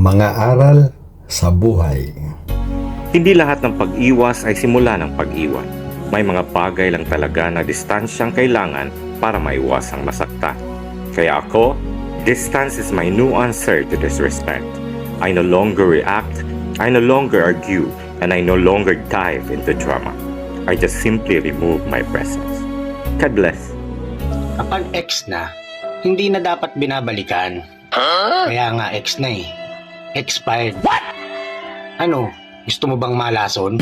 Mga aral sa buhay. Hindi lahat ng pag-iwas ay simula ng pag-iwan. May mga bagay lang talaga na distansyang kailangan para maiwasang masaktan. Kaya ako, distance is my new answer to disrespect. I no longer react, I no longer argue, and I no longer dive into drama. I just simply remove my presence. God bless. Kapag ex na, hindi na dapat binabalikan. Kaya nga ex na eh. Expired. What? Ano? Gusto mo bang malason?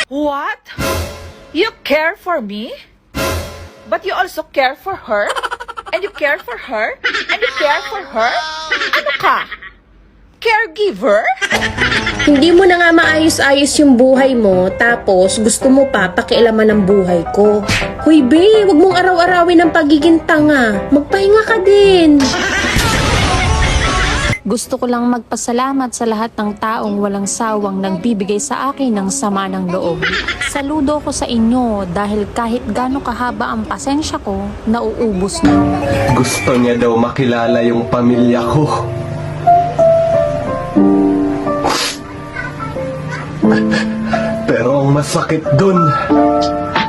What? You care for me? But you also care for her? And you care for her? And you care for her? Ano ka? Caregiver? Hindi mo na nga maayos-ayos yung buhay mo, tapos gusto mo pa pakialaman ng buhay ko. Hoy be, wag mong araw-arawin ng pagiging tanga. Magpahinga ka din. Gusto ko lang magpasalamat sa lahat ng taong walang sawang nagbibigay sa akin ng sama ng loob. Saludo ko sa inyo dahil kahit gaano kahaba ang pasensya ko, nauubos na. Gusto niya daw makilala yung pamilya ko. Pero ang masakit dun,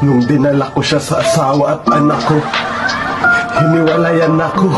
nung dinala ko siya sa asawa at anak ko, hiniwalayan ako.